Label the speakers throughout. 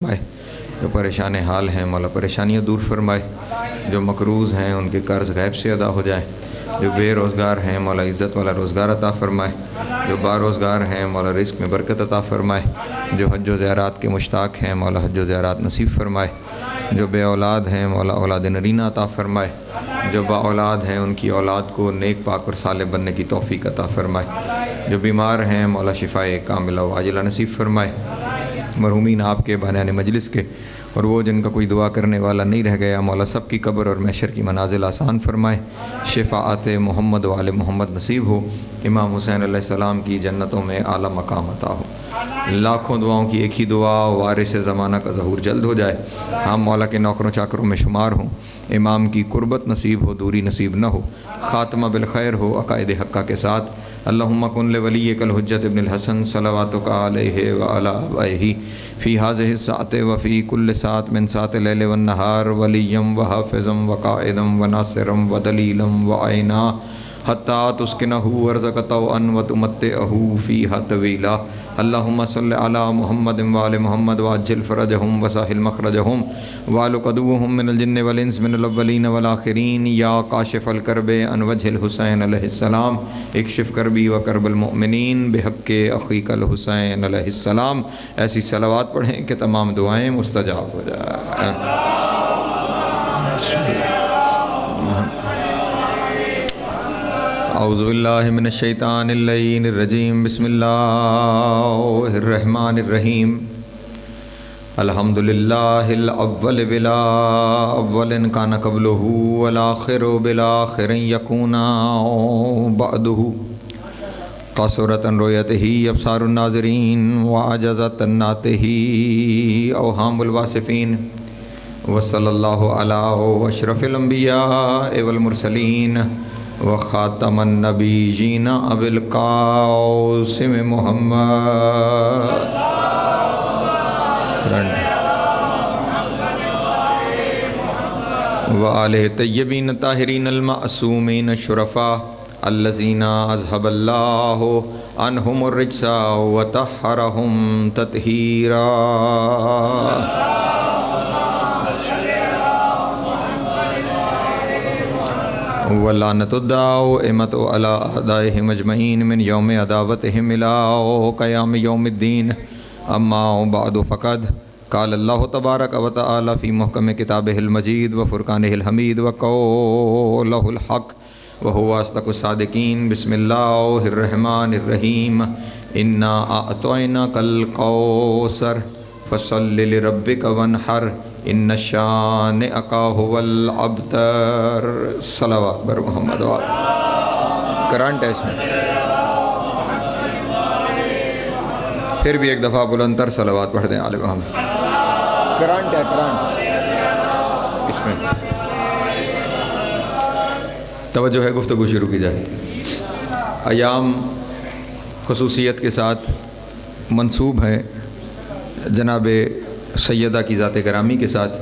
Speaker 1: فرمائے، جو پریشان حال ہیں مولا پریشانیاں دور فرمائے، جو مقروض ہیں ان کے قرض غیب سے ادا ہو جائے، جو بے روزگار ہیں مولا عزت والا روزگار عطا فرمائے، جو با روزگار ہیں مولا رزق میں برکت عطا فرمائے، جو حج و زیارات کے مشتاق ہیں مولا حج و زیارات نصیب فرمائے، جو بے اولاد ہیں مولا اولاد نرینہ عطا فرمائے، جو با اولاد ہیں ان کی اولاد کو نیک پاک اور صالح بننے کی توفیق عطا فرمائے، جو بیمار ہیں مولا شفائے کاملہ و عاجلہ نصیب فرمائے، مرحومین آپ کے بانیان مجلس کے اور وہ جن کا کوئی دعا کرنے والا نہیں رہ گیا مولا سب کی قبر اور محشر کی منازل آسان فرمائے، شفاعت محمد و آل محمد نصیب ہو، امام حسین علیہ السلام کی جنتوں میں اعلیٰ مقام عطا ہو، لاکھوں دعاؤں کی ایک ہی دعا وارث زمانہ کا ظہور جلد ہو جائے، ہم مولا کے نوکروں چاکروں میں شمار ہوں، امام کی قربت نصیب ہو دوری نصیب نہ ہو، خاتمہ بالخیر ہو عقائد حقہ کے ساتھ، اللہم کن لولیک الحجت ابن الحسن صلواتک علیہ وعلی آبائہ فی ہذہ الساعۃ وفی کل ساعۃ من ساعۃ اللیل والنہار ولیم وحافظم وقائدم وناصرم ودلیلم وعینا حتیٰ تسکنہ ورزق طوعا وتمتعہ فیہا طویلا، اللہم صلی علی محمد وآل محمد وعجل فرجہم وسہل مخرجہم وعلق عدوہم من الجن والانس من الاولین والآخرین، یا کاشف الکرب عن وجہ الحسین علیہ السلام اکشف کربی وکرب المؤمنین بحق اخیک الحسین علیہ السلام۔ ایسی صلوات پڑھیں کہ تمام دعائیں مستجاب ہو جائیں۔ اعوذ باللہ من الشیطان اللعین الرجیم، بسم اللہ الرحمن الرحیم، الحمدللہ الاول بلا اول کان قبلہ والآخر بلا آخر یکون بعدہ، قصرت عن رؤیتہ ابصار الناظرین وعجزت عن نعتہ اوہام الواصفین، وصلی اللہ علی اشرف الانبیاء والمرسلین وخاتم النبیین ابی القاسم محمد وآلہ طیبین طاہرین المعصومین الشرفاء الذین اذھب اللہ عنہم الرجس وطہرہم تطہیرا۔ وَلَعْنَةُ الدَّائِمَةُ عَلَىٰ أَعْدَائِهِمْ أَجْمَعِينَ مِنْ يَوْمِ عَدَاوَتِهِمْ إِلَىٰ قِيَامِ يَوْمِ الدِّينِ، أَمَّا بَعْدُ فَقَدْ قَالَ اللَّهُ تَبَارَكَ وَتَعَالَىٰ فِي مُحْكَمِ كِتَابِهِ الْمَجِيدِ وَفُرْقَانِهِ الْحَمِيدِ وَقَوْلِهِ الْحَقِّ وَهُوَ أَصْدَقُ الصَّادِقِينَ۔ بسم اللہ الرحمن الرحیم، إِنَّا أَعْطَيْنَاكَ الْكَوْثَرَ فَصَلِّ لِرَبِّكَ وَانْحَرْ ان شانئک ھو الابتر۔ صلوات بر محمد و کرانٹ ہے اس میں، پھر بھی ایک دفعہ بلندر صلوات پڑھ دیں آل محمد۔ کرانٹ ہے، کرانٹ اس میں توجہ ہے، گفتگو شروع کی جائے۔ ایام خصوصیت کے ساتھ منسوب ہیں جناب سیدہ کی ذات گرامی کے ساتھ،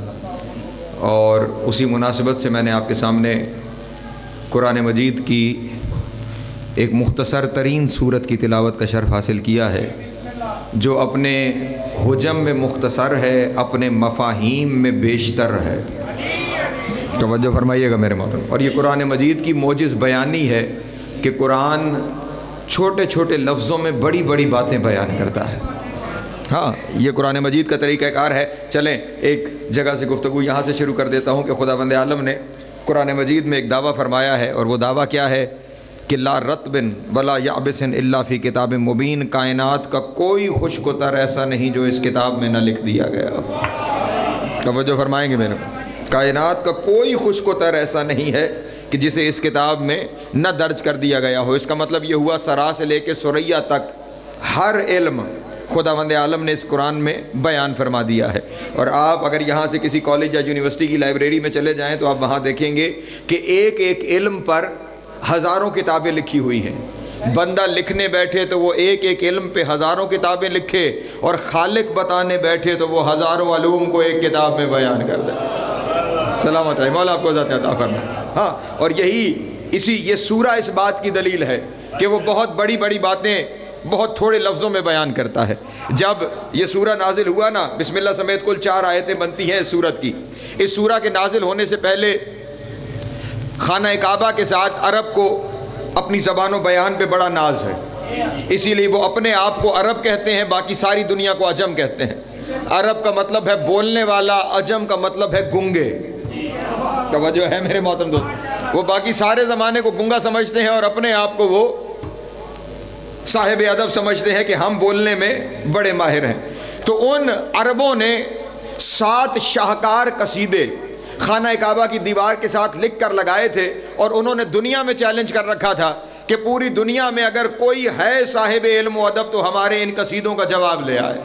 Speaker 1: اور اسی مناسبت سے میں نے آپ کے سامنے قرآن مجید کی ایک مختصر ترین سورت کی تلاوت کا شرف حاصل کیا ہے، جو اپنے حجم میں مختصر ہے، اپنے مفاہیم میں بیشتر ہے۔ توجہ فرمائیے گا میرے محترم۔ اور یہ قرآن مجید کی معجز بیانی ہے کہ قرآن چھوٹے چھوٹے لفظوں میں بڑی بڑی باتیں بیان کرتا ہے۔ ہاں، یہ قرآن مجید کا طریقہ کار ہے۔ چلیں ایک جگہ سے گفتگو یہاں سے شروع کر دیتا ہوں کہ خداوند عالم نے قرآن مجید میں ایک دعویٰ فرمایا ہے، اور وہ دعویٰ کیا ہے کہ لا رطب ولا یابس الا فی کتاب مبین، کائنات کا کوئی خشک و تر ایسا نہیں جو اس کتاب میں نہ لکھ دیا گیا۔ توجہ فرمائیں گے میرے، کائنات کا کوئی خشک و تر ایسا نہیں ہے کہ جسے اس کتاب میں نہ درج کر دیا گیا ہو۔ اس کا مطلب یہ ہوا سرا سے لے کے ثریا تک ہر علم خداوند عالم نے اس قرآن میں بیان فرما دیا ہے۔ اور آپ اگر یہاں سے کسی کالج یا یونیورسٹی کی لائبریری میں چلے جائیں تو آپ وہاں دیکھیں گے کہ ایک ایک علم پر ہزاروں کتابیں لکھی ہوئی ہیں۔ بندہ لکھنے بیٹھے تو وہ ایک ایک علم پہ ہزاروں کتابیں لکھے، اور خالق بتانے بیٹھے تو وہ ہزاروں علوم کو ایک کتاب میں بیان کر دے۔ سلامت ہے، مولا آپ کو ذات عطا فرمائے۔ ہاں، اور یہ سورہ اس بات کی دلیل ہے کہ وہ بہت بڑی بڑی باتیں بہت تھوڑے لفظوں میں بیان کرتا ہے۔ جب یہ سورہ نازل ہوا نا، بسم اللہ سمیت کل 4 آیتیں بنتی ہیں اس سورت کی۔ اس سورہ کے نازل ہونے سے پہلے خانہ کعبہ کے ساتھ عرب کو اپنی زبان و بیان پہ بڑا ناز ہے، اسی لیے وہ اپنے آپ کو عرب کہتے ہیں، باقی ساری دنیا کو عجم کہتے ہیں۔ عرب کا مطلب ہے بولنے والا، عجم کا مطلب ہے گنگے۔ توجہ ہے میرے محترم دوست، وہ باقی سارے زمانے کو گنگا سمجھتے ہیں اور اپنے آپ کو وہ صاحب ادب سمجھتے ہیں کہ ہم بولنے میں بڑے ماہر ہیں۔ تو ان عربوں نے 7 شاہکار قصیدے خانہ کعبہ کی دیوار کے ساتھ لکھ کر لگائے تھے، اور انہوں نے دنیا میں چیلنج کر رکھا تھا کہ پوری دنیا میں اگر کوئی ہے صاحب علم و ادب تو ہمارے ان قصیدوں کا جواب لے آئے۔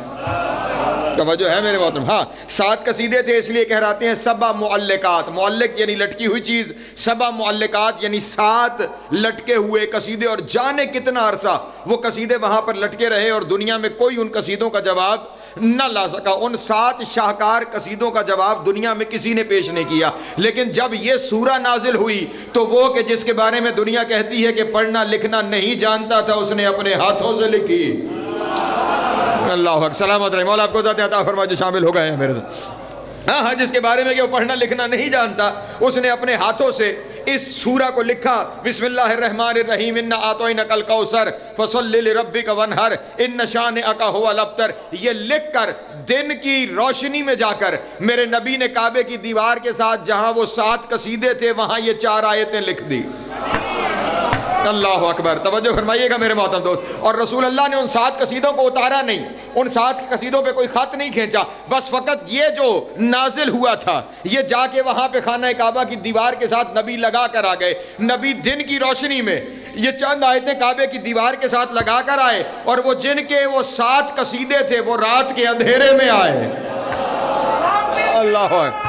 Speaker 1: توجہ ہے میرے محترم۔ ہاں 7 قصیدے تھے، اس لیے کہراتے ہیں 7 معلقات۔ معلق یعنی لٹکی ہوئی چیز، 7 معلقات یعنی 7 لٹکے ہوئے قصیدے، اور جانے کتنا عرصہ وہ قصیدے وہاں پر لٹکے رہے اور دنیا میں کوئی ان قصیدوں کا جواب نہ لا سکا۔ ان 7 شاہکار قصیدوں کا جواب دنیا میں کسی نے پیش نہیں کیا۔ لیکن جب یہ سورہ نازل ہوئی تو وہ کہ جس کے بارے میں دنیا کہتی ہے کہ پڑھنا لکھنا نہیں جانتا تھا، اس نے اپنے ہاتھوں سے لکھی۔ اللہ اکبر، سلامت رہے، مولا آپ کو ذات عطا فرمائے جو شامل ہو گئے ہیں میرے ساتھ۔ ہاں جس کے بارے میں کہ وہ پڑھنا لکھنا نہیں جانتا، اس نے اپنے ہاتھوں سے اس سورہ کو لکھا۔ بسم اللہ الرحمن الرحیم، انا اعطیناک الکوثر فصل لربک وانحر ان شانئک ھو الابتر۔ یہ لکھ کر دن کی روشنی میں جا کر میرے نبی نے کعبے کی دیوار کے ساتھ جہاں وہ 7 قصیدے تھے وہاں یہ 4 آیتیں لکھ دی۔ اللہ اکبر، توجہ فرمائیے گا میرے محترم دوست۔ اور رسول اللہ نے ان 7 قصیدوں کو اتارا نہیں، ان 7 قصیدوں پہ کوئی خط نہیں کھینچا، بس فقط یہ جو نازل ہوا تھا یہ جا کے وہاں پہ خانہ کعبہ کی دیوار کے ساتھ نبی لگا کر آ گئے۔ نبی دن کی روشنی میں یہ چند آیتیں کعبے کی دیوار کے ساتھ لگا کر آئے، اور وہ جن کے وہ 7 قصیدے تھے وہ رات کے اندھیرے میں آئے۔ اللہ اکبر،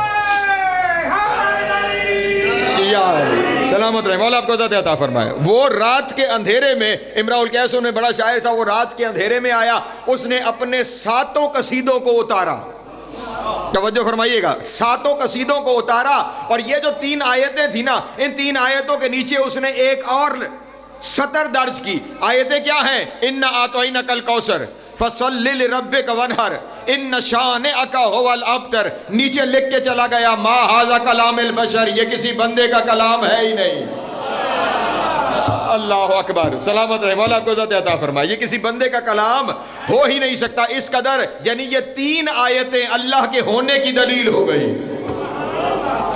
Speaker 1: سلامت رہے، مولا آپ کو ذات عطا فرمائے۔ وہ رات کے اندھیرے میں، امراء القیس میں بڑا شاعر تھا، وہ رات کے اندھیرے میں آیا، اس نے اپنے 7 قصیدوں کو اتارا۔ توجہ فرمائیے گا، 7 قصیدوں کو اتارا، اور یہ جو 3 آیتیں تھی نا، ان 3 آیتوں کے نیچے اس نے ایک اور سطر درج کی۔ آیتیں کیا ہیں؟ انا اعطیناک الکوثر فصل لربک وانحر ان شانئک ھو الابتر۔ نیچے لکھ کے چلا گیا ما ھذا کلام البشر، یہ کسی بندے کا کلام ہے ہی نہیں۔ اللہ اکبر، سلامت رہے، مولا آپ کو ذات عطا فرمائے۔ یہ کسی بندے کا کلام ہو ہی نہیں سکتا، اس قدر یعنی یہ 3 آیتیں اللہ کے ہونے کی دلیل ہو گئی۔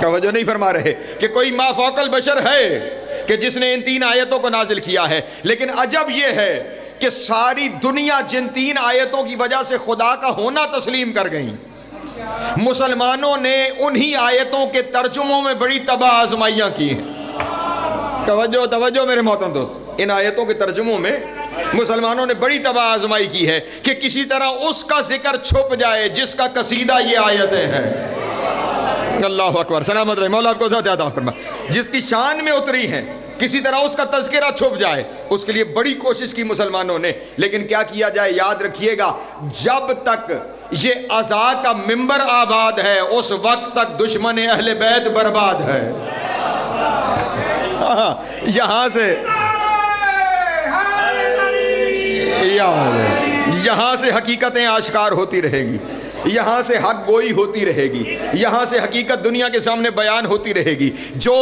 Speaker 1: توجہ نہیں فرما رہے کہ کوئی ما فوق البشر ہے کہ جس نے ان 3 آیتوں کو نازل کیا ہے۔ لیکن عجب یہ ہے کہ ساری دنیا جن 3 آیتوں کی وجہ سے خدا کا ہونا تسلیم کر گئی، مسلمانوں نے انہی آیتوں کے ترجموں میں بڑی تباہ آزمائیاں کی ہیں۔ توجہ میرے محترم دوست، ان آیتوں کے ترجموں میں مسلمانوں نے بڑی تباہ آزمائی کی ہے کہ کسی طرح اس کا ذکر چھپ جائے جس کا قصیدہ یہ آیتیں ہیں۔ اللہ اکبر، سلامت رہے، مولا آپ کو ذات عطا فرمائے۔ جس کی شان میں اتری ہیں کسی طرح اس کا تذکرہ چھپ جائے، اس کے لیے بڑی کوشش کی مسلمانوں نے۔ لیکن کیا کیا جائے، یاد رکھیے گا، جب تک یہ عزا کا منبر آباد ہے اس وقت تک دشمن اہل بیت برباد ہے۔ یہاں سے حقیقتیں آشکار ہوتی رہے گی، یہاں سے حق گوئی ہوتی رہے گی، یہاں سے حقیقت دنیا کے سامنے بیان ہوتی رہے گی۔ جو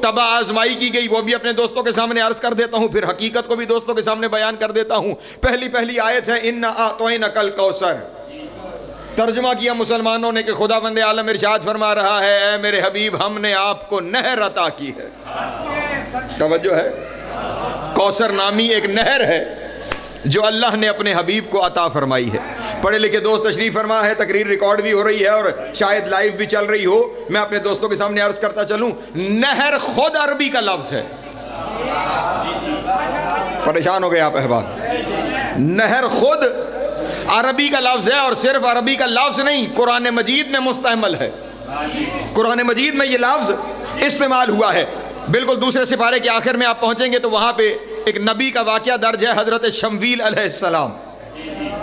Speaker 1: تباہ آزمائی کی گئی وہ بھی اپنے دوستوں کے سامنے عرض کر دیتا ہوں، پھر حقیقت کو بھی دوستوں کے سامنے بیان کر دیتا ہوں۔ پہلی آیت ہے انا اعطیناک الکوثر۔ ترجمہ کیا مسلمانوں نے کہ خداوند عالم ارشاد فرما رہا ہے، اے میرے حبیب ہم نے آپ کو نہر عطا کی ہے۔ توجہ ہے، کوثر نامی ایک نہر ہے جو اللہ نے اپنے حبیب کو عطا فرمائی ہے۔ پڑھے لکھے دوست تشریف فرما ہے، تقریر ریکارڈ بھی ہو رہی ہے اور شاید لائیو بھی چل رہی ہو، میں اپنے دوستوں کے سامنے عرض کرتا چلوں، نہر خود عربی کا لفظ ہے۔ پریشان ہو گئے آپ احباب، نہر خود عربی کا لفظ ہے، اور صرف عربی کا لفظ نہیں، قرآن مجید میں مستعمل ہے۔ قرآن مجید میں یہ لفظ استعمال ہوا ہے۔ بالکل دوسرے سپارے کے آخر میں آپ پہنچیں گے تو وہاں پہ ایک نبی کا واقعہ درج ہے، حضرت شمویل علیہ السلام۔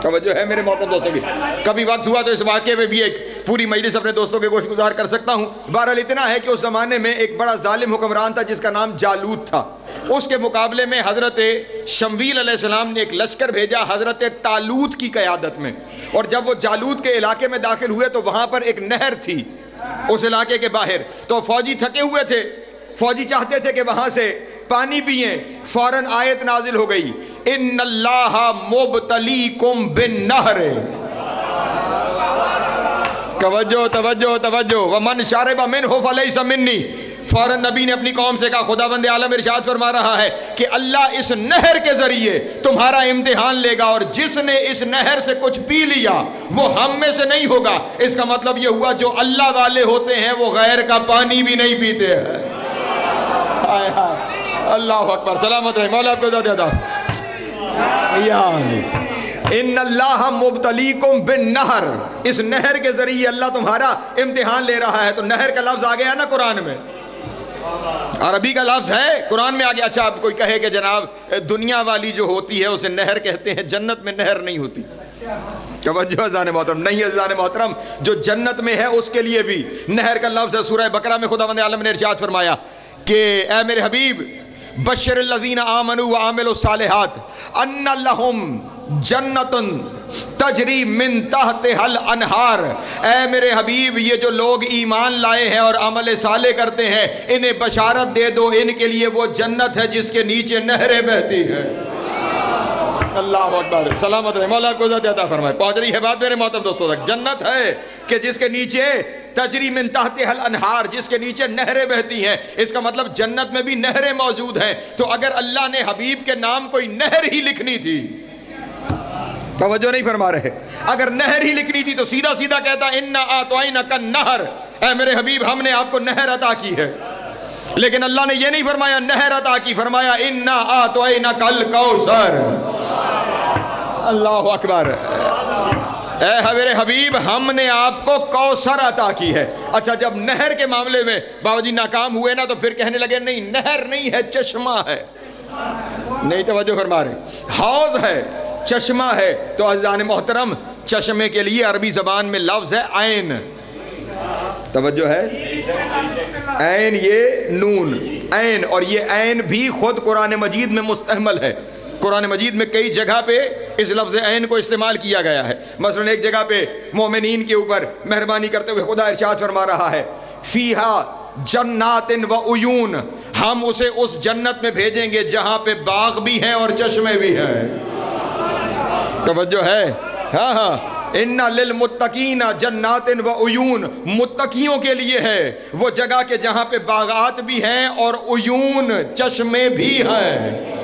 Speaker 1: توجہ ہے میرے محترم دوستوں کی، کبھی وقت ہوا تو اس واقعے میں بھی ایک پوری مجلس اپنے دوستوں کے گوش گزار کر سکتا ہوں۔ بہرحال اتنا ہے کہ اس زمانے میں ایک بڑا ظالم حکمران تھا جس کا نام جالوت تھا،
Speaker 2: اس کے مقابلے میں حضرت شمویل علیہ السلام نے ایک لشکر بھیجا حضرت طالوت کی قیادت میں، اور جب وہ جالوت کے علاقے میں داخل ہوئے تو وہاں پر ایک نہر تھی اس علاقے کے باہر، تو فوجی تھکے ہوئے تھے، فوجی چاہتے تھے کہ وہاں سے پانی پئیں، فوراً آیت نازل ہو گئی، ان اللہ مبتلیکم بالنہر، توجہ توجہ توجہ، ومن شرب منہ فلیس منی، فوراً نبی نے اپنی قوم سے کہا خداوند عالم ارشاد فرما رہا ہے کہ اللہ اس نہر کے ذریعے تمہارا امتحان لے گا، اور جس نے اس نہر سے کچھ پی لیا وہ ہم میں سے نہیں ہوگا۔ اس کا مطلب یہ ہوا جو اللہ والے ہوتے ہیں وہ غیر کا پانی بھی نہیں پیتے ہیں۔ ہائے ہائے، اللہ اکبر، سلامت رہے، مولا آپ کو زیادہ دا ان اللہ مبتلیکم بالنہر، اس نہر کے ذریعے اللہ تمہارا امتحان لے رہا ہے۔ تو نہر کا لفظ آ گیا نا قرآن میں، عربی کا لفظ ہے قرآن میں آ گیا۔ اچھا اب کوئی کہے کہ جناب دنیا والی جو ہوتی ہے اسے نہر کہتے ہیں، جنت میں نہر نہیں ہوتی۔ توجہ عزیزان محترم، نہیں عزیزان محترم، جو جنت میں ہے اس کے لیے بھی نہر کا لفظ ہے۔ سورہ بقرہ میں خداوند عالم نے ارشاد فرمایا کہ اے میرے حبیب بشر الذین آمنوا وعملوا الصالحات ان لہم جنت تجری من تحتہا الانہار، اے میرے حبیب یہ جو لوگ ایمان لائے ہیں اور عمل صالح کرتے ہیں انہیں بشارت دے دو، ان کے لیے وہ جنت ہے جس کے نیچے نہریں بہتی ہیں۔ اللہ اکبر، سلامت رہے، مولا آپ کو عزت عطا فرمائے۔ پہنچ رہی ہے بات میرے محترم دوستوں تک، جنت ہے کہ جس کے نیچے تجری من تحتہا الانہار، جس کے نیچے نہریں بہتی ہیں۔ اس کا مطلب جنت میں بھی نہریں موجود ہیں۔ تو اگر اللہ نے حبیب کے نام کوئی نہر ہی لکھنی تھی، توجہ نہیں فرما رہے، اگر نہر ہی لکھنی تھی تو سیدھا سیدھا کہتا انا اعطیناک النہر، اے میرے حبیب ہم نے آپ کو نہر عطا کی ہے۔ لیکن اللہ نے یہ نہیں فرمایا نہر عطا کی، فرمایا انا اعطیناک الکوثر۔ اللہ اکبر، اے میرے حبیب ہم نے آپ کو کوثر عطا کی ہے۔ اچھا جب نہر کے معاملے میں بابا جی ناکام ہوئے نا تو پھر کہنے لگے نہیں نہر نہیں ہے، چشمہ ہے۔ نہیں توجہ فرما رہے، حوض ہے، چشمہ ہے۔ تو عزیزان محترم چشمے کے لیے عربی زبان میں لفظ ہے عین، توجہ ہے، عین یہ نون عین، اور یہ عین بھی خود قرآن مجید میں مستعمل ہے۔ قرآن مجید میں کئی جگہ پہ اس لفظ عین کو استعمال کیا گیا ہے۔ مثلا ایک جگہ پہ مومنین کے اوپر مہربانی کرتے ہوئے خدا ارشاد فرما رہا ہے فیہا جنات و عیون، ہم اسے اس جنت میں بھیجیں گے جہاں پہ باغ بھی ہیں اور چشمے بھی ہیں۔ توجہ ہے، ہاں ہاں، اِنَّ لِلْمُتَّقِينَ جَنَّاتٍ وَعُيُونَ، متقیوں کے لیے ہے وہ جگہ کہ جہاں پہ باغات بھی ہیں اور عیون چشمے بھی ہیں۔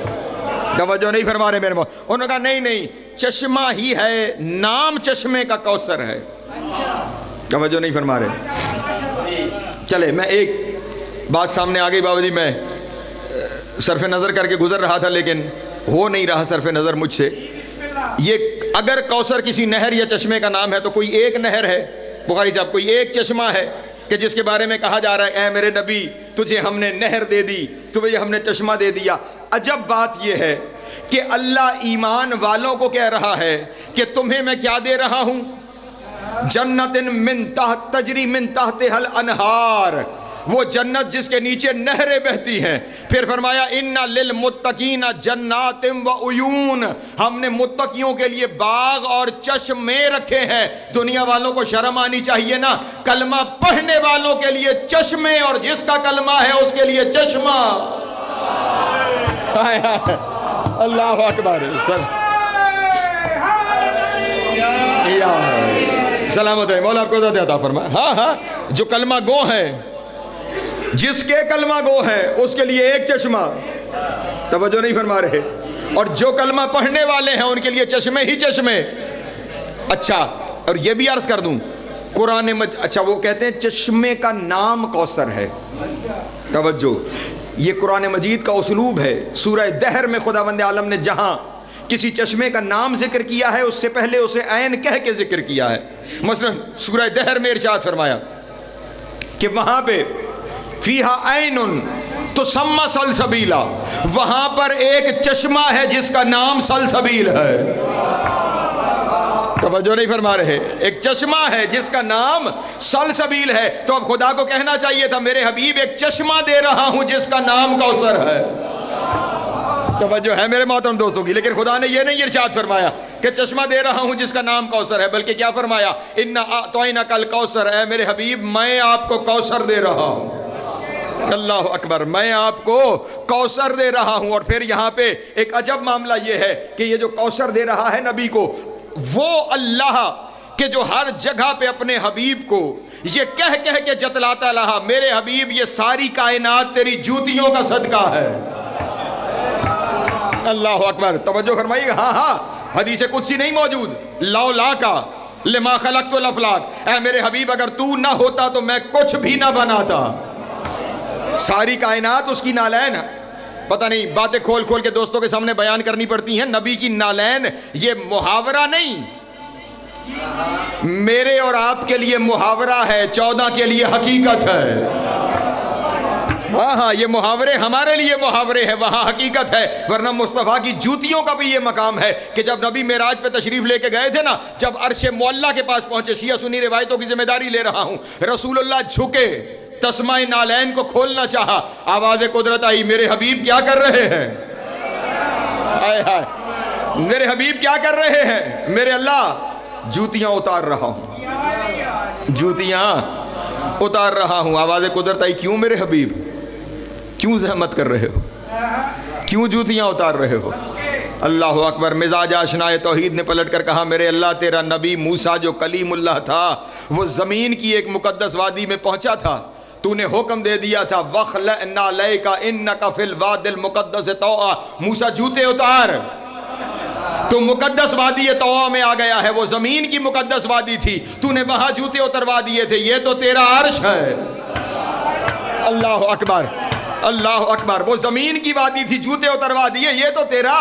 Speaker 2: توجہ نہیں فرما رہے میرے مولا، انہوں نے کہا نہیں نہیں چشمہ ہی ہے، نام چشمے کا کوثر ہے۔ توجہ نہیں فرما رہے۔ چلے میں ایک بات سامنے آ گئی بابا جی، میں صرف نظر کر کے گزر رہا تھا لیکن ہو نہیں رہا صرف نظر مجھ سے۔ یہ اگر کوثر کسی نہر یا چشمے کا نام ہے تو کوئی ایک نہر ہے بخاری صاحب، کوئی ایک چشمہ ہے کہ جس کے بارے میں کہا جا رہا ہے اے میرے نبی تجھے ہم نے نہر دے دی، تجھے ہم نے چشمہ دے دیا۔ عجب بات یہ ہے کہ اللہ ایمان والوں کو کہہ رہا ہے کہ تمہیں میں کیا دے رہا ہوں، جنت من تحت تجری من تحتہا الانہار، وہ جنت جس کے نیچے نہریں بہتی ہیں۔ پھر فرمایا اِنَّ لِلْمُتَّقِينَ جَنَّاتٍ وَعُيُونَ، ہم نے متقیوں کے لیے باغ اور چشمے رکھے ہیں۔ دنیا والوں کو شرم آنی چاہیے نا، کلمہ پڑھنے والوں کے لیے چشمے اور جس کا کلمہ ہے اس کے لیے چشمہ۔ اللہ اکبر، سلامت ہے، مولا آپ کو ذات عطا فرمائے۔ ہاں ہاں، جو کلمہ گو ہے، جس کے کلمہ گو ہے اس کے لیے ایک چشمہ، توجہ نہیں فرما رہے، اور جو کلمہ پڑھنے والے ہیں ان کے لیے چشمے ہی چشمے۔ اچھا اور یہ بھی عرض کر دوں قرآن اچھا وہ کہتے ہیں چشمے کا نام کوثر ہے، توجہ، یہ قرآن مجید کا اسلوب ہے۔ سورہ دہر میں خداوند عالم نے جہاں کسی چشمے کا نام ذکر کیا ہے اس سے پہلے اسے عین کہہ کے ذکر کیا ہے۔ مثلا سورہ دہر میں ارشاد فرمایا کہ وہاں پہ فیہا عین تسمی سلسبیلا، وہاں پر ایک چشمہ ہے جس کا نام سلسبیل ہے۔ توجہ نہیں فرما رہے، ایک چشمہ ہے جس کا نام سلسبیل ہے۔ تو اب خدا کو کہنا چاہیے تھا میرے حبیب ایک چشمہ دے رہا ہوں جس کا نام کوثر ہے۔ توجہ ہے میرے محترم دوستوں کی. لیکن خدا نے یہ نہیں ارشاد فرمایا کہ چشمہ دے رہا ہوں جس کا نام کوثر ہے، بلکہ کیا فرمایا؟ اِنَّا أَعْطَيْنَاكَ الْكَوْثَرَ، اے میرے حبیب میں آپ کو کوثر دے رہا ہوں. اللہ اکبر، میں آپ کو کوثر دے رہا ہوں. اور پھر یہاں پہ ایک عجب معاملہ یہ ہے کہ یہ جو کوثر دے رہا ہے نبی کو، وہ اللہ کہ جو ہر جگہ پہ اپنے حبیب کو یہ کہہ کہہ کے جتلاتا رہا، میرے حبیب یہ ساری کائنات تیری جوتیوں کا صدقہ ہے. اللہ اکبر، توجہ فرمائیے. ہاں ہاں، حدیث قدسی نہیں موجود، لولا کا لما خلقت الافلاک، اے میرے حبیب اگر تو نہ ہوتا تو میں کچھ بھی نہ بناتا. ساری کائنات اس کی نالین. پتہ نہیں باتیں کھول کھول کے دوستوں کے سامنے بیان کرنی پڑتی ہیں. نبی کی نالین یہ محاورہ نہیں، میرے اور آپ کے لیے محاورہ ہے، 14 کے لیے حقیقت ہے. ہاں ہاں، یہ محاورے ہمارے لیے محاورے ہیں، وہاں حقیقت ہے. ورنہ مصطفیٰ کی جوتیوں کا بھی یہ مقام ہے کہ جب نبی معراج پہ تشریف لے کے گئے تھے نا، جب عرش معلیٰ کے پاس پہنچے، شیعہ سنی روایتوں کی ذمہ داری لے رہا ہوں، رسول اللہ جھکے، تسمہ نالین کو کھولنا چاہا، آواز قدرت آئی، میرے حبیب کیا کر رہے ہیں؟ آئے ہائے، میرے حبیب کیا کر رہے ہیں؟ میرے اللہ جوتیاں اتار رہا ہوں، جوتیاں اتار رہا ہوں. آواز قدرت آئی، کیوں میرے حبیب؟ کیوں زحمت کر رہے ہو؟ کیوں جوتیاں اتار رہے ہو؟ اللہ اکبر. مزاج آشنائے توحید نے پلٹ کر کہا، میرے اللہ تیرا نبی موسیٰ جو کلیم اللہ تھا وہ زمین کی ایک مقدس وادی میں پہنچا تھا، تو نے حکم دے دیا تھا وَخْلَعْ نَعْلَيْكَ إِنَّكَ فِي الْوَادِ الْمُقَدَّسِ طَوْعًا، موسیٰ جوتے اتار. تو مقدس وادی طوع میں آ گیا ہے، وہ زمین کی مقدس وادی تھی، تو نے وہاں جوتے اتروا دیے تھے، یہ تو تیرا عرش ہے. اللہ اکبر، اللہ اکبر. وہ زمین کی وادی تھی، جوتے اتروا دیے، یہ تو تیرا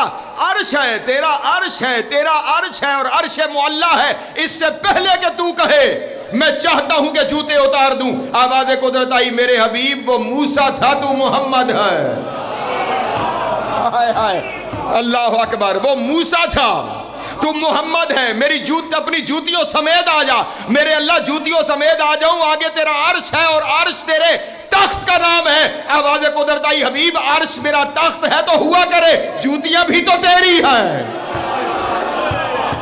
Speaker 2: عرش ہے، تیرا عرش ہے، تیرا عرش ہے، اور عرش معلیٰ ہے. اس سے پہلے کہ تو کہے میں چاہتا ہوں کہ جوتے اتار دوں، آواز قدرت آئی، میرے حبیب وہ موسیٰ تھا، تو محمد ہے. ہائے ہائے، اللہ اکبر. وہ موسیٰ تھا، تو محمد ہے. میری اپنی جوتیوں سمیت آ جا. میرے اللہ جوتیوں سمیت آ جاؤں، آگے تیرا عرش ہے اور عرش تیرے تخت کا نام ہے. آواز قدرت آئی، حبیب عرش میرا تخت ہے تو ہوا کرے، جوتیاں بھی تو تیری ہیں.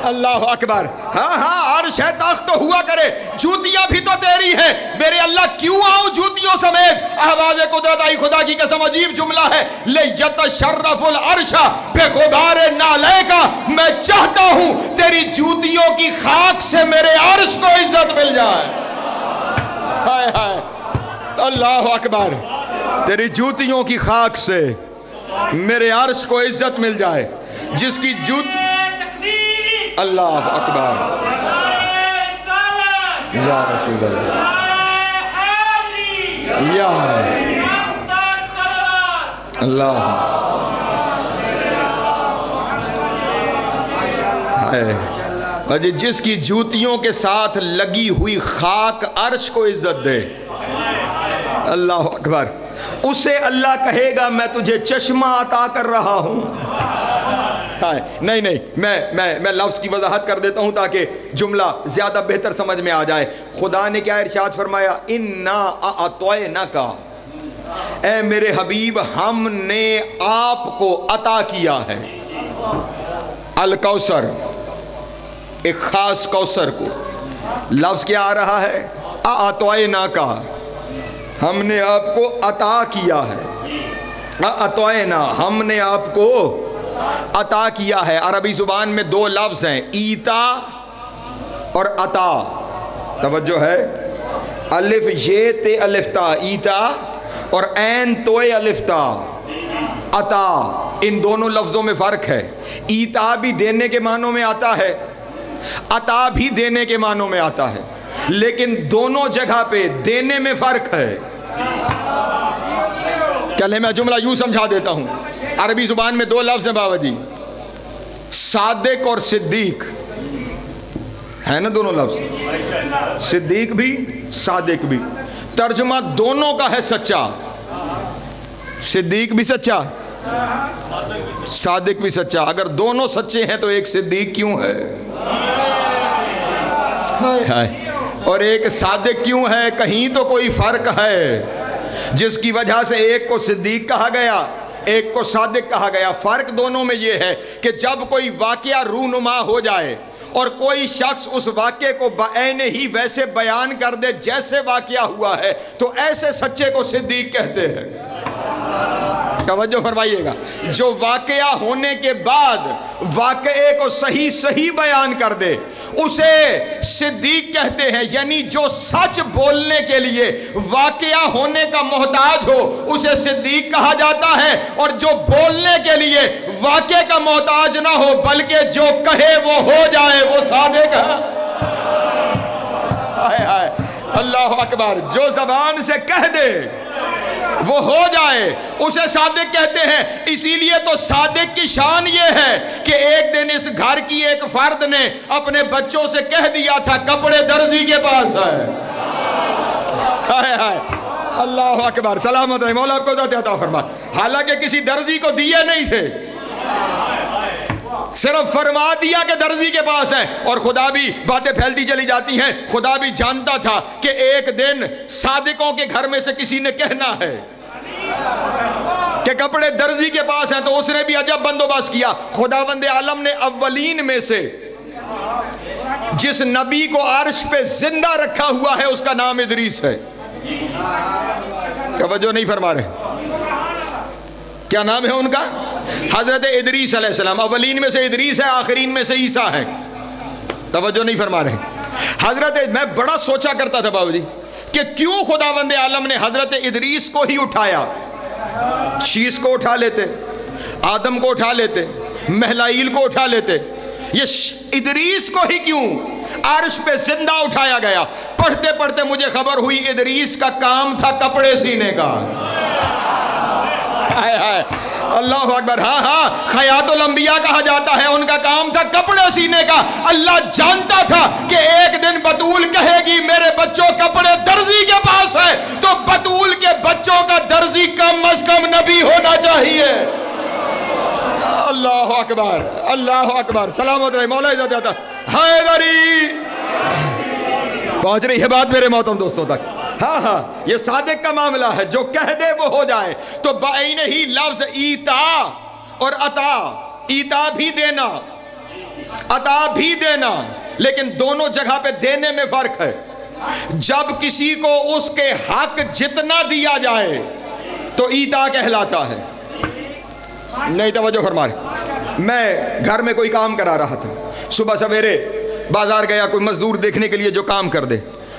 Speaker 2: اللہ اکبر. ہاں ہاں، عرش ہے، تخت تو ہوا کرے، جوتیاں بھی تو تیری ہیں. میرے اللہ کیوں آؤں جوتیوں سمیت؟ آواز قدرت آئی، خدا کی قسم عجیب جملہ ہے، لِيَتَشَرَّفُ الْعَرْشَ بِغُبَارِ نَعْلَيْكَ، میں چاہتا ہوں تیری جوتیوں کی خاک سے میرے عرش کو عزت مل جائے. ہائے ہائے، اللہ اکبر. تیری جوتیوں کی خاک سے میرے عرش کو عزت مل جائے. جس کی جوت اللہ اکبر، یا رسول اللہ، یا اللہ. جس کی جوتیوں کے ساتھ لگی ہوئی خاک عرش کو عزت دے، اللہ اکبر، اسے اللہ کہے گا میں تجھے چشمہ عطا کر رہا ہوں. نہیں نہیں، میں لفظ کی وضاحت کر دیتا ہوں تاکہ جملہ زیادہ بہتر سمجھ میں آ جائے. خدا نے کیا ارشاد فرمایا؟ اِنَّا أَعْطَيْنَاكَ، اے میرے حبیب ہم نے آپ کو عطا کیا ہے الکوثر، ایک خاص کوثر کو. لفظ کیا آ رہا ہے؟ أَعْطَيْنَاكَ، ہم نے آپ کو عطا کیا ہے. أَعْطَيْنَا، ہم نے آپ کو عطا کیا ہے. عربی زبان میں دو لفظ ہیں، ایتا اور عطا. توجہ ہے، الف یہ تے الف تا، ایتا، اور عین توئے الف تا، عطا. ان دونوں لفظوں میں فرق ہے. ایتا بھی دینے کے معنوں میں آتا ہے، عطا بھی دینے کے معنوں میں آتا ہے، لیکن دونوں جگہ پہ دینے میں فرق ہے. چلے میں جملہ یوں سمجھا دیتا ہوں. عربی زبان میں دو لفظ ہیں بابا جی، صادق اور صدیق، ہے نا دونوں لفظ، صدیق بھی صادق بھی. ترجمہ دونوں کا ہے سچا، صدیق بھی سچا، صادق بھی سچا. اگر دونوں سچے ہیں تو ایک صدیق کیوں ہے اور ایک صادق کیوں ہے؟ کہیں تو کوئی فرق ہے جس کی وجہ سے ایک کو صدیق کہا گیا ایک کو صادق کہا گیا۔ فرق دونوں میں یہ ہے کہ جب کوئی واقعہ رونما ہو جائے اور کوئی شخص اس واقعے کو بعین ہی ویسے بیان کر دے جیسے واقعہ ہوا ہے تو ایسے سچے کو صدیق کہتے ہیں۔ توجہ فرمائیے گا، جو واقعہ ہونے کے بعد واقعے کو صحیح صحیح بیان کر دے اسے صدیق کہتے ہیں، یعنی جو سچ بولنے کے لیے واقعہ ہونے کا محتاج ہو اسے صدیق کہا جاتا ہے، اور جو بولنے کے لیے واقعے کا محتاج نہ ہو بلکہ جو کہے وہ ہو جائے وہ صادق ہے۔ اللہ اکبر، جو زبان سے کہہ دے وہ ہو جائے اسے صادق کہتے ہیں۔ اسی لیے تو صادق کی شان یہ ہے کہ ایک دن اس گھر کی ایک فرد نے اپنے بچوں سے کہہ دیا تھا کپڑے درزی کے پاس ہے۔ اللہ اکبر، سلامت رہے، مولا آپ کو ذات عطا فرمائے۔ حالانکہ کسی درزی کو دیے نہیں تھے، صرف فرما دیا کہ درزی کے پاس ہے، اور خدا بھی باتیں پھیلتی چلی جاتی ہیں۔ خدا بھی جانتا تھا کہ ایک دن صادقوں کے گھر میں سے کسی نے کہنا ہے کہ کپڑے درزی کے پاس ہیں، تو اس نے بھی عجب بندوبست کیا۔ خداوند عالم نے اولین میں سے جس نبی کو عرش پہ زندہ رکھا ہوا ہے اس کا نام ادریس ہے۔ توجہ نہیں فرما رہے؟ کیا نام ہے ان کا؟ حضرت ادریس علیہ السلام۔ اولین میں سے ادریس ہے، آخرین میں سے عیسیٰ ہے۔ توجہ نہیں فرما رہے؟ میں بڑا سوچا کرتا تھا بابا جی کہ کیوں خداوند عالم نے حضرت ادریس کو ہی اٹھایا؟ شیس کو اٹھا لیتے، آدم کو اٹھا لیتے، مہلائیل کو اٹھا لیتے، یہ ادریس کو ہی کیوں عرش پہ زندہ اٹھایا گیا؟ پڑھتے پڑھتے مجھے خبر ہوئی ادریس کا کام تھا کپڑے سینے کا۔ اللہ اکبر، ہاں خیاط الانبیاء کہا جاتا ہے، ان کا کام تھا کپڑے سینے کا۔ اللہ جانتا تھا کہ ایک دن بطول کہے گی میرے بچوں کپڑے درزی کے پاس ہے، تو بطول کے بچوں کا درزی کم از کم نبی ہونا چاہیے۔ اللہ اکبر، اللہ اکبر، سلامت رہے، مولا عزت عطا حیدری۔ پہنچ رہی ہے بات میرے محترم دوستوں تک؟ ہاں یہ صادق کا معاملہ ہے، جو کہہ دے وہ ہو جائے۔ تو بعین ہی لفظ ایتا اور عطا، ایتا بھی دینا، عطا بھی دینا، لیکن دونوں جگہ پہ دینے میں فرق ہے۔ جب کسی کو اس کے حق جتنا دیا جائے تو ایتا کہلاتا ہے۔ نہیں توجہ فرما رہے؟ میں گھر میں کوئی کام کرا رہا تھا، صبح سویرے بازار گیا کوئی مزدور دیکھنے کے لیے جو کام کر دے،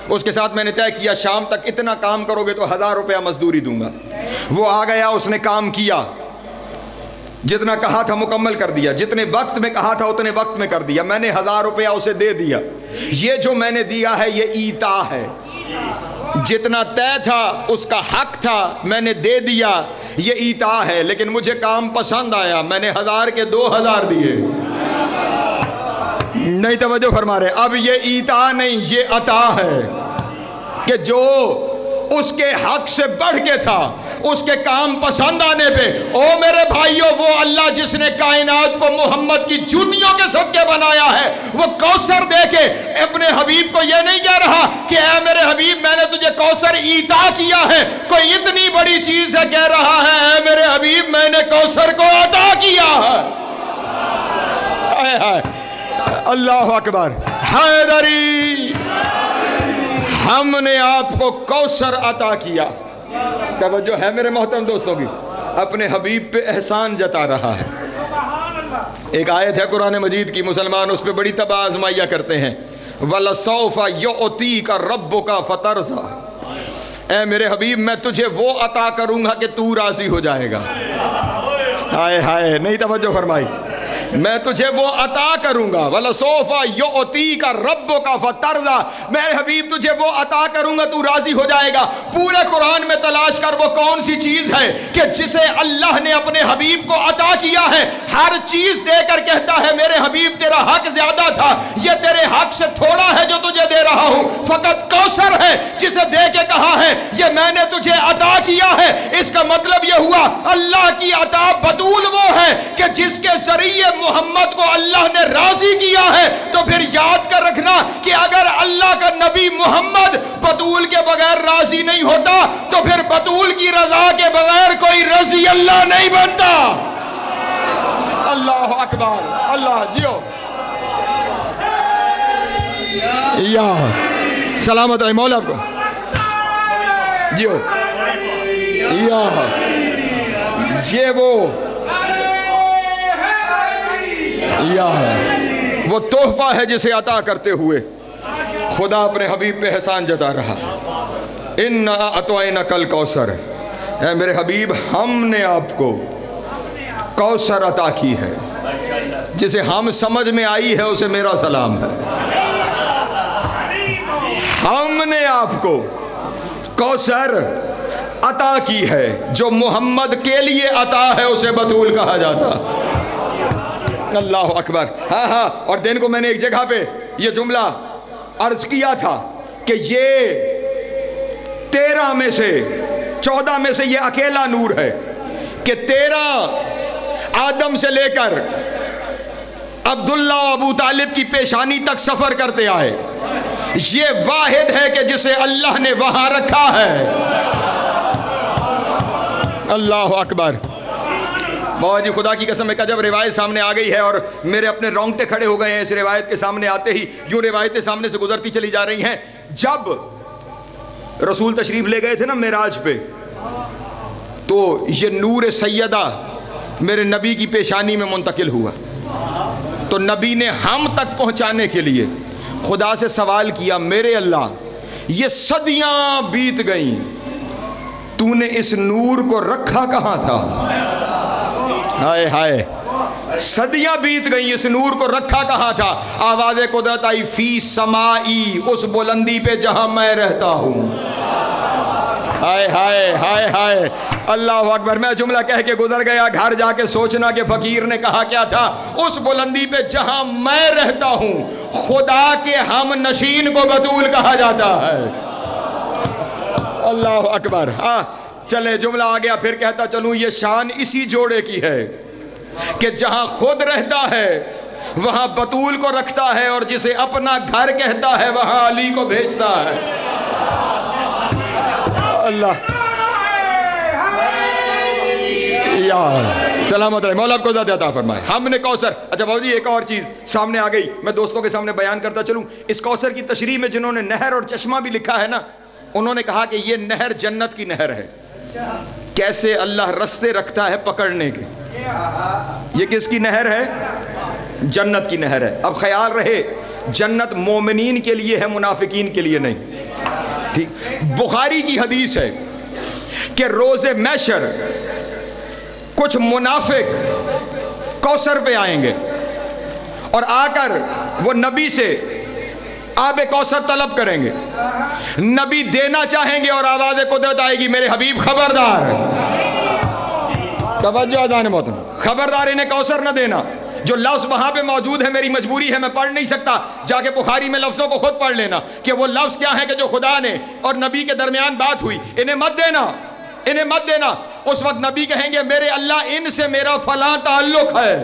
Speaker 2: اس کے ساتھ میں نے طے کیا شام تک اتنا کام کرو گے تو 1000 روپیہ مزدوری دوں گا۔ وہ آ گیا، اس نے کام کیا، جتنا کہا تھا مکمل کر دیا، جتنے وقت میں کہا تھا اتنے وقت میں کر دیا، میں نے 1000 روپیہ اسے دے دیا۔ یہ جو میں نے دیا ہے یہ ایتا ہے، جتنا طے تھا اس کا حق تھا میں نے دے دیا، یہ ایتا ہے۔ لیکن مجھے کام پسند آیا، میں نے 1000 کے 2000 دیے۔ نہیں توجہ فرما رہے؟ اب یہ ایتا نہیں، یہ عطا ہے کہ جو اس کے حق سے بڑھ کے تھا، اس کے کام پسند آنے پہ، او میرے بھائیوں، وہ اللہ جس نے کائنات کو محمد کی جوتیوں کے صدقے بنایا ہے، وہ کوثر دے کے اپنے حبیب کو یہ نہیں کہہ رہا کہ اے میرے حبیب میں نے تجھے کوثر ایتا کیا ہے، کوئی اتنی بڑی چیز ہے، کہہ رہا ہے اے میرے حبیب میں نے کوثر کو عطا کیا ہے۔ اللہ اکبر، حیدری، ہم نے آپ کو کوثر عطا کیا۔ توجہ ہے میرے محترم دوستوں کی؟ اپنے حبیب پہ احسان جتا رہا ہے۔ ایک آیت ہے قرآن مجید کی، مسلمان اس پہ بڑی طبع آزمائیاں کرتے ہیں، وَلَسَوْفَ يُعْطِيكَ رَبُّكَ فَتَرْضَىٰ، اے میرے حبیب میں تجھے وہ عطا کروں گا کہ تو راضی ہو جائے گا۔ ہائے ہائے، نہیں توجہ فرمائی؟ میں تجھے وہ عطا کروں گا، وَلَسَوْفَ يُعْطِيكَ رَبُّكَ فَتَرْضَىٰ، میرے حبیب تجھے وہ عطا کروں گا تو راضی ہو جائے گا۔ پورے قرآن میں تلاش کر وہ کون سی چیز ہے کہ جسے اللہ نے اپنے حبیب کو عطا کیا ہے، ہر چیز دے کر کہتا ہے میرے حبیب تیرا حق زیادہ تھا، یہ تیرے حق سے تھوڑا ہے جو تجھے دے رہا ہوں، فقط کوثر ہے جسے دے کے کہا ہے یہ میں نے تجھے عطا کیا ہے۔ اس کا مطلب یہ ہوا اللہ کی عطا بطول وہ ہے کہ جس کے ذریعے محمد کو اللہ نے راضی کیا ہے۔ تو پھر یاد کر رکھنا کہ اگر اللہ کا نبی محمد بطول کے بغیر راضی راضی نہیں ہوتا تو پھر بطول کی رضا کے بغیر کوئی رضی اللہ نہیں بنتا۔ اللہ اکبر، اللہ جیو یا سلامت ہے مولا آپ کو جیو یا یہ وہ تحفہ ہے جسے عطا کرتے ہوئے خدا اپنے حبیب پہ احسان جتا رہا۔ اِنَّا أَعْطَيْنَاكَ الْكَوْثَرَ، اے میرے حبیب ہم نے آپ کو کوثر عطا کی ہے، جسے ہم سمجھ میں آئی ہے اسے میرا سلام ہے۔ ہم نے آپ کو کوثر عطا کی ہے، جو محمد کے لیے عطا ہے اسے بطول کہا جاتا۔ اللہ اکبر۔ ہاں اور دن کو میں نے ایک جگہ پہ یہ جملہ عرض کیا تھا کہ یہ 13 میں سے 14 میں سے یہ اکیلا نور ہے کہ 13 آدم سے لے کر عبداللہ و ابو طالب کی پیشانی تک سفر کرتے آئے، یہ واحد ہے کہ جسے اللہ نے وہاں رکھا ہے۔ اللہ اکبر۔ بابا جی خدا کی قسم ایک عجب روایت سامنے آ گئی ہے اور میرے اپنے رونگٹے کھڑے ہو گئے ہیں اس روایت کے سامنے آتے ہی، جو روایتیں سامنے سے گزرتی چلی جا رہی ہیں۔ جب رسول تشریف لے گئے تھے نا معراج پہ، تو یہ نور سیدہ میرے نبی کی پیشانی میں منتقل ہوا، تو نبی نے ہم تک پہنچانے کے لیے خدا سے سوال کیا، میرے اللہ یہ صدیاں بیت گئیں، تو نے اس نور کو رکھا کہاں تھا؟ ہائے ہائے، صدیاں بیت گئیں، اس نور کو رکھا کہاں تھا؟ آواز قدرت آئی، فی سمائی، اس بلندی پہ جہاں میں رہتا ہوں۔ ہائے ہائے ہائے ہائے، اللہ اکبر۔ میں جملہ کہہ کے گزر گیا، گھر جا کے سوچنا کہ فقیر نے کہا کیا تھا۔ اس بلندی پہ جہاں میں رہتا ہوں، خدا کے ہم نشین کو بطول کہا جاتا ہے۔ اللہ اکبر۔ چلے جملہ آ گیا، پھر کہتا چلوں یہ شان اسی جوڑے کی ہے کہ جہاں خود رہتا ہے وہاں بطول کو رکھتا ہے، اور جسے اپنا گھر کہتا ہے وہاں علی کو بھیجتا ہے۔ اللہ یا سلامت رہے، مولا آپ کو ذات عطا فرمائے۔ ہم نے کوثر، اچھا بابا جی ایک اور چیز سامنے آ گئی، میں دوستوں کے سامنے بیان کرتا چلوں۔ اس کوثر کی تشریح میں جنہوں نے نہر اور چشمہ بھی لکھا ہے نا، انہوں نے کہا کہ یہ نہر جنت کی نہر ہے۔ کیسے اللہ رستے رکھتا ہے پکڑنے کے۔ یہ کس کی نہر ہے؟ جنت کی نہر ہے۔ اب خیال رہے جنت مومنین کے لیے ہے، منافقین کے لیے نہیں۔ ٹھیک، بخاری کی حدیث ہے کہ روز محشر کچھ منافق کوثر پہ آئیں گے اور آ کر وہ نبی سے آب کوثر طلب کریں گے، نبی دینا چاہیں گے اور آواز قدرت آئے گی، میرے حبیب خبردار، توجہ اذان محترم، خبردار انہیں کوثر نہ دینا۔ جو لفظ وہاں پہ موجود ہے میری مجبوری ہے، میں پڑھ نہیں سکتا، جا کے بخاری میں لفظوں کو خود پڑھ لینا کہ وہ لفظ کیا ہے کہ جو خدا نے اور نبی کے درمیان بات ہوئی، انہیں مت دینا، انہیں مت دینا۔ اس وقت نبی کہیں گے میرے اللہ ان سے میرا فلاں تعلق ہے۔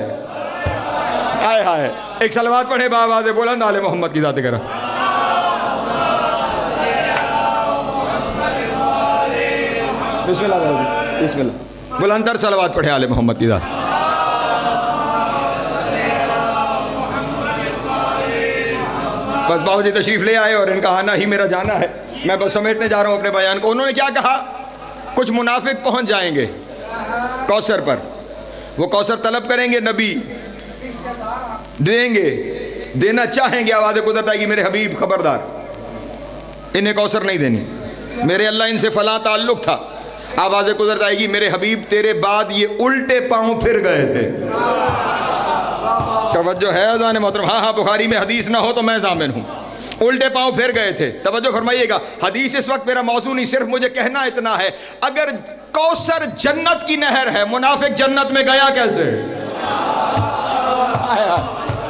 Speaker 2: آئے ہائے، ایک صلوات پڑھے بآواز بلند آل محمد کی ذات کرم۔ بسم اللہ، بسم اللہ، بلندر صلوات پڑھے آل محمد کی ذات۔ بس باؤ جی تشریف لے آئے اور ان کا آنا ہی میرا جانا ہے، میں بس سمیٹنے جا رہا ہوں اپنے بیان کو۔ انہوں نے کیا کہا؟ کچھ منافق پہنچ جائیں گے کوثر پر، وہ کوثر طلب کریں گے، نبی دیں گے، دینا چاہیں گے، آواز قدرت آئے گی میرے حبیب خبردار انہیں کوثر نہیں دینی، میرے اللہ ان سے فلاں تعلق تھا۔ آواز قدرت آئے گی میرے حبیب تیرے بعد یہ الٹے پاؤں پھر گئے تھے۔ توجہ ہے اذان محترم؟ ہاں بخاری میں حدیث نہ ہو تو میں ضامن ہوں، الٹے پاؤں پھر گئے تھے۔ توجہ فرمائیے گا، حدیث اس وقت میرا موضوع نہیں، صرف مجھے کہنا اتنا ہے، اگر کوثر جنت کی نہر ہے، منافق جنت میں گیا کیسے؟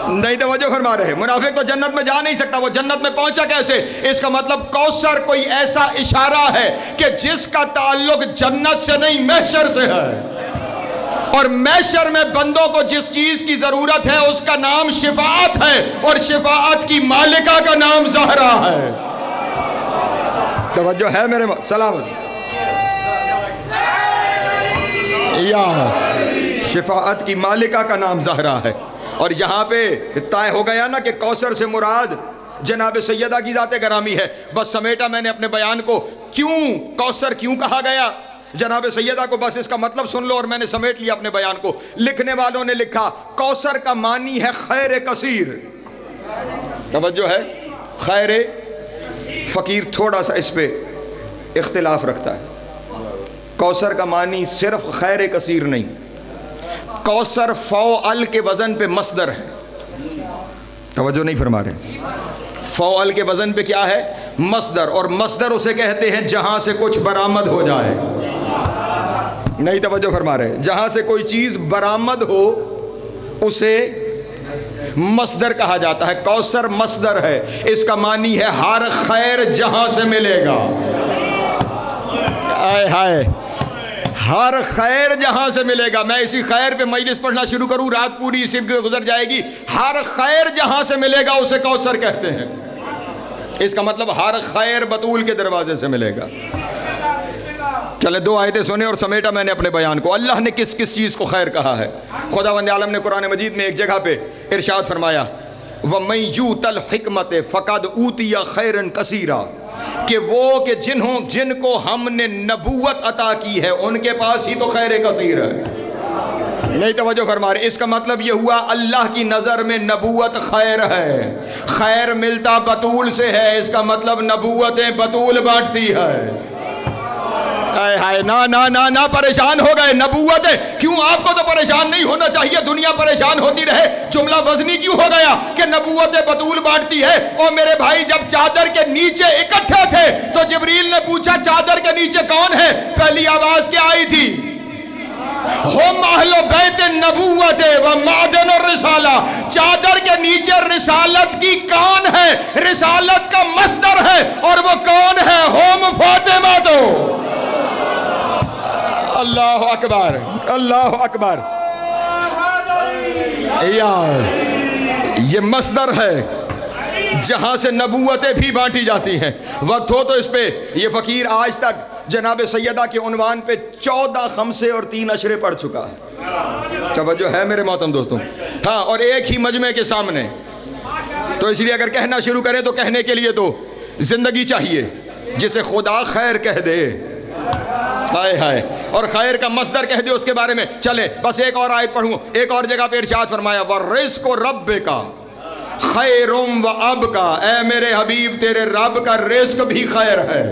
Speaker 2: نہیں توجہ فرما رہے، منافق تو جنت میں جا نہیں سکتا، وہ جنت میں پہنچا کیسے؟ اس کا مطلب کوثر کوئی ایسا اشارہ ہے کہ جس کا تعلق جنت سے نہیں محشر سے ہے، اور محشر میں بندوں کو جس چیز کی ضرورت ہے اس کا نام شفاعت ہے، اور شفاعت کی مالکہ کا نام زہرا ہے۔ توجہ ہے میرے سلامت یا شفاعت کی مالکہ کا نام زہرا ہے. اور یہاں پہ طے ہو گیا نا کہ کوثر سے مراد جناب سیدہ کی ذات گرامی ہے. بس سمیٹا میں نے اپنے بیان کو. کیوں کوثر کیوں کہا گیا جناب سیدہ کو؟ بس اس کا مطلب سن لو اور میں نے سمیٹ لیا اپنے بیان کو. لکھنے والوں نے لکھا کوثر کا معنی ہے خیر کثیر. توجہ ہے، خیر. فقیر تھوڑا سا اس پہ اختلاف رکھتا ہے. کوثر کا معنی صرف خیر کثیر نہیں. کوثر فعل کے وزن پہ مصدر ہے. توجہ نہیں فرما رہے. فعل کے وزن پہ کیا ہے؟ مصدر. اور مصدر اسے کہتے ہیں جہاں سے کچھ برآمد ہو جائے. نہیں توجہ فرما رہے. جہاں سے کوئی چیز برآمد ہو اسے مصدر کہا جاتا ہے. کوثر مصدر ہے. اس کا معنی ہے ہر خیر جہاں سے ملے گا. آئے ہائے، ہر خیر جہاں سے ملے گا. میں اسی خیر پہ مجلس پڑھنا شروع کروں، رات پوری اسی پہ گزر جائے گی. ہر خیر جہاں سے ملے گا اسے کوثر کہتے ہیں. اس کا مطلب ہر خیر بطول کے دروازے سے ملے گا. چلے دو آیتیں سنیں اور سمیٹا میں نے اپنے بیان کو. اللہ نے کس کس چیز کو خیر کہا ہے؟ خداوند عالم نے قرآن مجید میں ایک جگہ پہ ارشاد فرمایا وَمَن يُؤْتَ الْحِكْمَةَ فَقَدْ أُوتِيَ خَيْرًا كَثِيرًا، کہ وہ کہ جن کو ہم نے نبوت عطا کی ہے ان کے پاس ہی تو خیر کثیر ہے. نہیں توجہ فرما رہے. اس کا مطلب یہ ہوا اللہ کی نظر میں نبوت خیر ہے. خیر ملتا بطول سے ہے. اس کا مطلب نبوتیں بطول بانٹتی ہے. ہائے ہائے، نہ پریشان ہو گئے. نبوت ہے کیوں؟ آپ کو تو پریشان نہیں ہونا چاہیے، دنیا پریشان ہوتی رہے. جملہ وزنی کیوں ہو گیا کہ نبوت بطول بانٹتی ہے؟ اور میرے بھائی جب چادر کے نیچے اکٹھے تھے تو جبریل نے پوچھا چادر کے نیچے کون ہے؟ پہلی آواز کیا آئی تھی؟ ہم اہل بیت النبوت و معدن الرسالہ. چادر کے نیچے رسالت کی کان ہے، رسالت کا مصدر ہے. اور وہ کون ہے؟ ہم فاطمہ. تو اللہ اکبر، اللہ اکبر. یہ مصدر ہے جہاں سے نبوتیں بھی بانٹی جاتی ہیں. وقت ہو تو اس پہ یہ فقیر آج تک جناب سیدہ کے عنوان پہ 14 خمسے اور 3 اشرے پڑھ چکا ہے. توجہ ہے میرے محترم دوستوں. ہاں، اور ایک ہی مجمع کے سامنے. تو اس لیے اگر کہنا شروع کرے تو کہنے کے لیے تو زندگی چاہیے. جسے خدا خیر کہہ دے، ہائے ہائے، اور خیر کا مصدر کہہ دے اس کے بارے میں. چلے بس ایک اور آیت پڑھوں. ایک اور جگہ پہ ارشاد فرمایا وَالرِّزْقُ رَبِّكَ خَيْرٌ وَأَبْقَىٰ، اے میرے حبیب تیرے رب کا رزق بھی خیر ہے.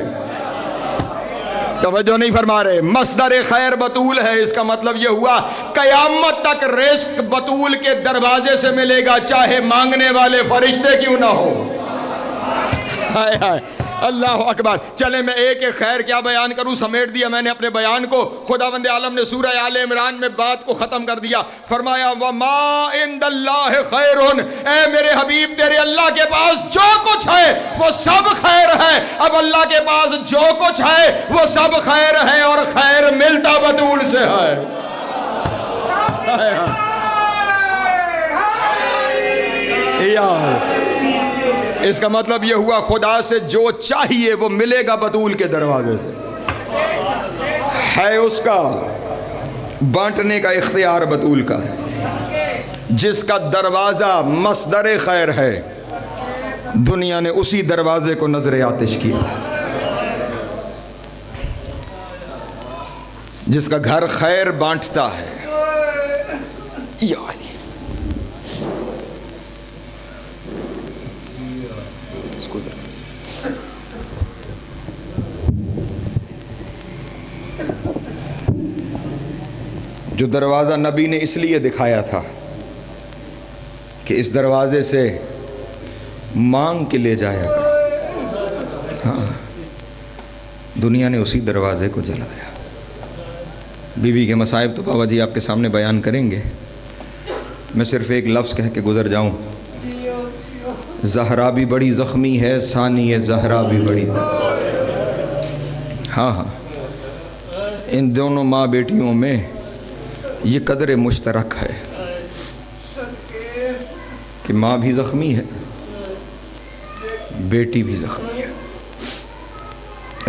Speaker 2: توجہ نہیں فرما رہے. مصدر خیر بطول ہے. اس کا مطلب یہ ہوا قیامت تک رزق بطول کے دروازے سے ملے گا، چاہے مانگنے والے فرشتے کیوں نہ ہو. ہائے ہائے، اللہ اکبر. چلے میں ایک ایک خیر کیا بیان کروں. سمیٹ دیا میں نے اپنے بیان کو. خداوند عالم نے سورہ آل عمران میں بات کو ختم کر دیا. فرمایا وَمَا عِندَ اللَّهِ خَيْرٌ، اے میرے حبیب تیرے اللہ کے پاس جو کچھ ہے وہ سب خیر ہے. اب اللہ کے پاس جو کچھ ہے وہ سب خیر ہے اور خیر ملتا بطول سے ہے. اس کا مطلب یہ ہوا خدا سے جو چاہیے وہ ملے گا بطول کے دروازے سے. ہے اس کا بانٹنے کا اختیار بطول کا ہے. جس کا دروازہ مصدر خیر ہے دنیا نے اسی دروازے کو نظر آتش کیا. جس کا گھر خیر بانٹتا ہے. جو دروازہ نبی نے اس لیے دکھایا تھا کہ اس دروازے سے مانگ کے لے جایا گا. ہاں، دنیا نے اسی دروازے کو جلایا. بی بی کے مصائب تو بابا جی آپ کے سامنے بیان کریں گے. میں صرف ایک لفظ کہہ کے گزر جاؤں. زہرا بھی بڑی زخمی ہے، ثانی زہرا بھی بڑی. ہاں ہاں، ان دونوں ماں بیٹیوں میں یہ قدر مشترک ہے کہ ماں بھی زخمی ہے، بیٹی بھی زخمی ہے.